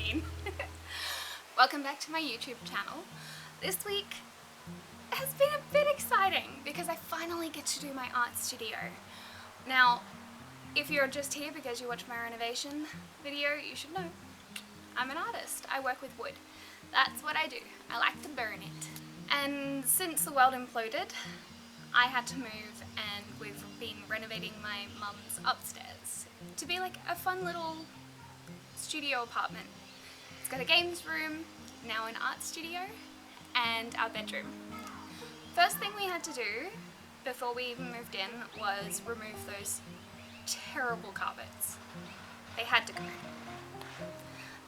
mean. Welcome back to my YouTube channel. This week has been a bit exciting because I finally get to do my art studio. Now, if you're just here because you watched my renovation video, you should know I'm an artist. I work with wood. That's what I do. I like to burn it. And since the world imploded, I had to move, and we've been renovating my mum's upstairs to be like a fun little studio apartment. It's got a games room, now an art studio, and our bedroom. First thing we had to do before we even moved in was remove those terrible carpets. They had to go.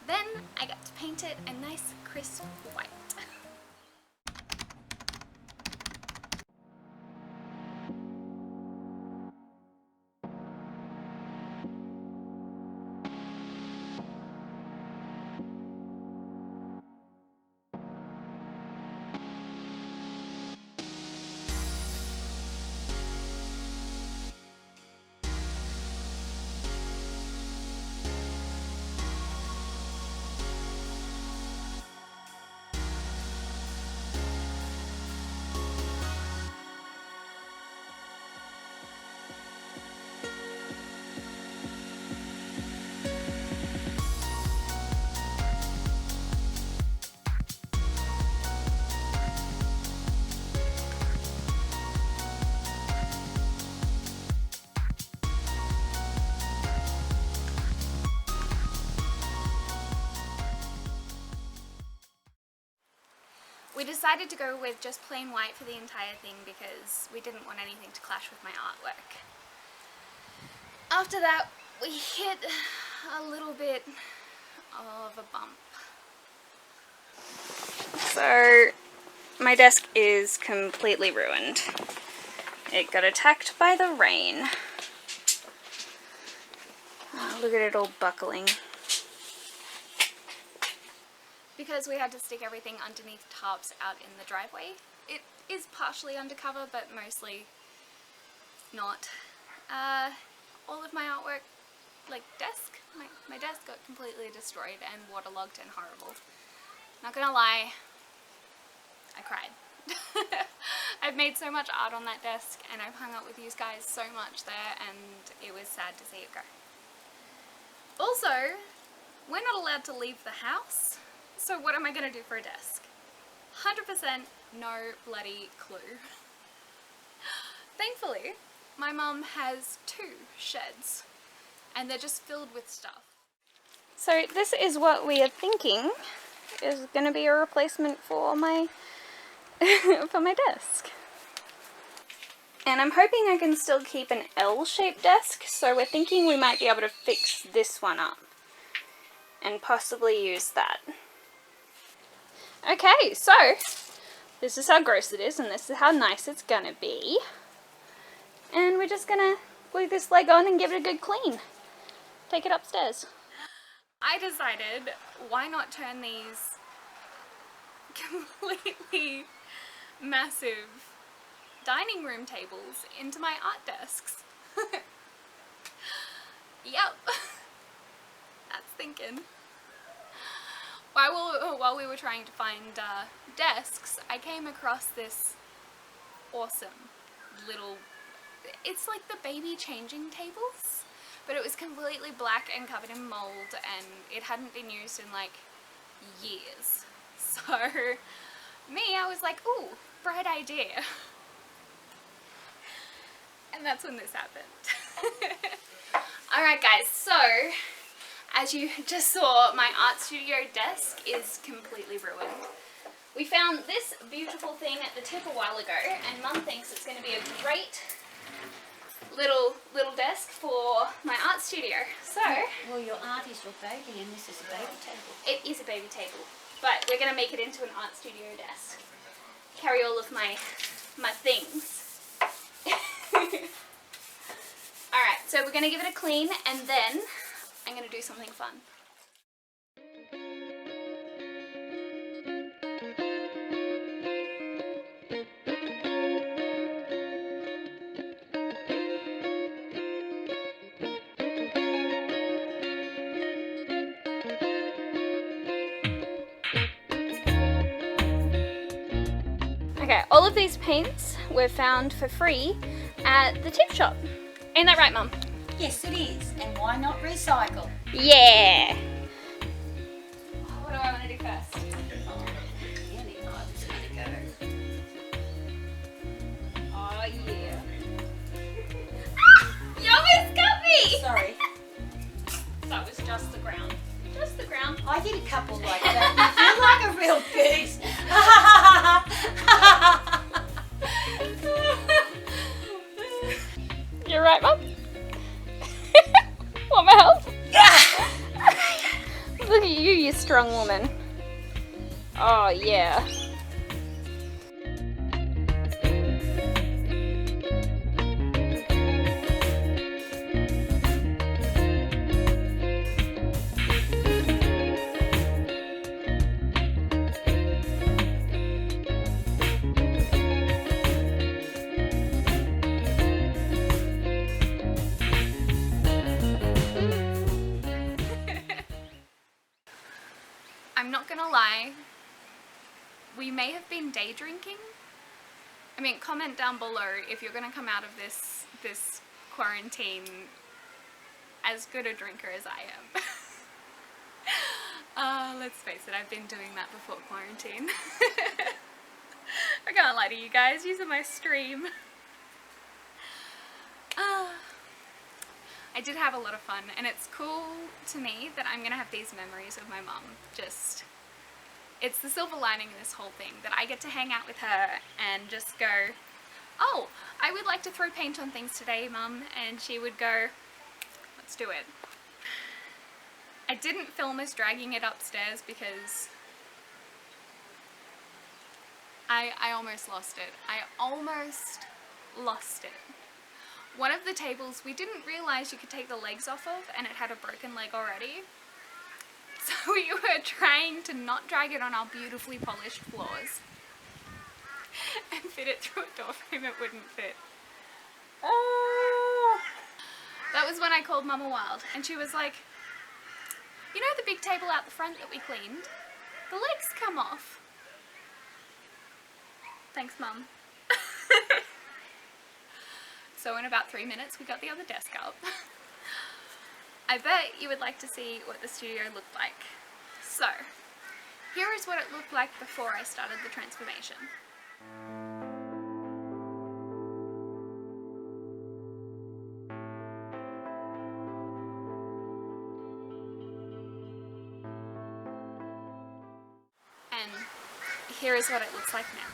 Then I got to paint it a nice crisp white. We decided to go with just plain white for the entire thing because we didn't want anything to clash with my artwork. After that, we hit a little bit of a bump. So, my desk is completely ruined. It got attacked by the rain. Oh, look at it all buckling. Because we had to stick everything underneath tarps out in the driveway. It is partially undercover, but mostly not. All of my artwork, like my desk got completely destroyed and waterlogged and horrible. Not gonna lie, I cried. I've made so much art on that desk and I've hung out with you guys so much there, and it was sad to see it go. Also, we're not allowed to leave the house. So what am I going to do for a desk? 100% no bloody clue. Thankfully, my mum has 2 sheds and they're just filled with stuff. So this is what we are thinking is going to be a replacement for my for my desk. And I'm hoping I can still keep an L-shaped desk, so we're thinking we might be able to fix this one up and possibly use that. Okay, so this is how gross it is and this is how nice it's gonna be. And we're just gonna glue this leg on and give it a good clean. Take it upstairs. I decided, why not turn these completely massive dining room tables into my art desks? Yep, that's thinking. While we were trying to find desks, I came across this awesome little, it's like the baby changing tables, but it was completely black and covered in mold and it hadn't been used in like years. So me, I was like, ooh, bright idea. And that's when this happened. Alright guys, so as you just saw, my art studio desk is completely ruined. We found this beautiful thing at the tip a while ago, and Mum thinks it's going to be a great little desk for my art studio. So, well, your art is your baby, and this is a baby table. It is a baby table, but we're going to make it into an art studio desk. Carry all of my things. Alright, so we're going to give it a clean, and then I'm going to do something fun. Okay, all of these paints were found for free at the tip shop. Ain't that right, Mum? Yes, it is. And why not recycle? Yeah. What do I want to do first? Annie and I was going to go. Oh yeah. You almost got me! Sorry. That was just the ground. Just the ground. I did a couple like that. You feel like a real beast. You're right, Mum. Want my help? Look at you, you strong woman. Oh yeah. I'm not gonna lie, we may have been day drinking. I mean, comment down below if you're gonna come out of this quarantine as good a drinker as I am. Let's face it, I've been doing that before quarantine. I can't lie to you guys, these are my stream. I did have a lot of fun, and it's cool to me that I'm gonna have these memories of my mum. Just, it's the silver lining in this whole thing, that I get to hang out with her and just go, oh, I would like to throw paint on things today, Mum, and she would go, let's do it. I didn't film us dragging it upstairs because I almost lost it. I almost lost it. One of the tables, we didn't realise you could take the legs off of, and it had a broken leg already. So we were trying to not drag it on our beautifully polished floors and fit it through a door frame it wouldn't fit. Oh. That was when I called Mama Wild, and she was like, you know the big table out the front that we cleaned? The legs come off. Thanks, Mum. So in about 3 minutes we got the other desk up. I bet you would like to see what the studio looked like. So, here is what it looked like before I started the transformation. And here is what it looks like now.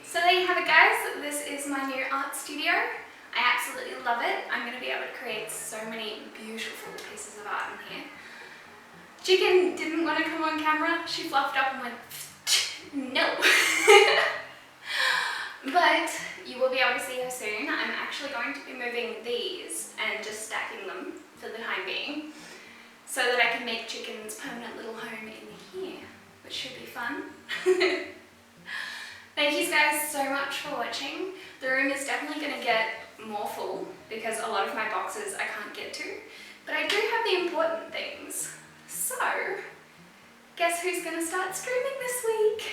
So there you have it, guys. This is my new art studio. I absolutely love it. I'm going to be able to create so many beautiful pieces of art in here. Chicken didn't want to come on camera. She fluffed up and went, no. But you will be able to see her soon. I'm actually going to be moving these and just stacking them for the time being, so that I can make Chicken's permanent little home in here, which should be fun. Thank you guys so much for watching. The room is definitely going to get more full because a lot of my boxes I can't get to, but I do have the important things. So, guess who's going to start streaming this week?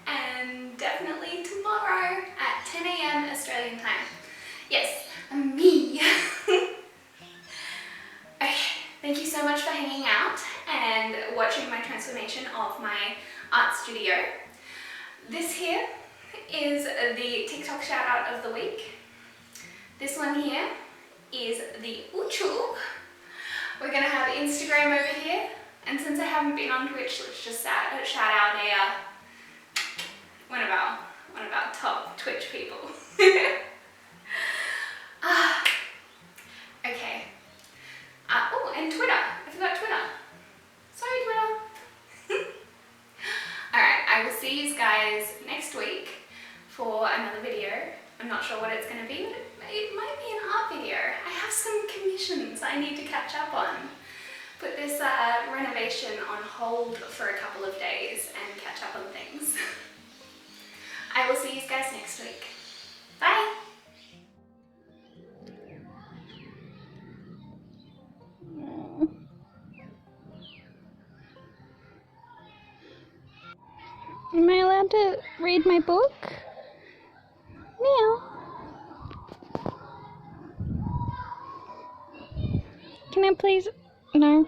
And definitely tomorrow at 10 AM Australian time. Yes, me. Okay, thank you so much for hanging out and watching my transformation of my art studio. This here is the TikTok shout out of the week. This one here is the Uchu. We're gonna have Instagram over here, and since I haven't been on Twitch, let's just shout out one of our one of our top Twitch people. Okay. Oh, and Twitter. I forgot Twitter. Sorry, Twitter. Alright, I will see you guys next week for another video. I'm not sure what it's going to be, but it might be an art video. I have some commissions I need to catch up on. Put this renovation on hold for a couple of days and catch up on things. I will see you guys next week. Bye! Am I allowed to read my book? Meow. Can I please? No.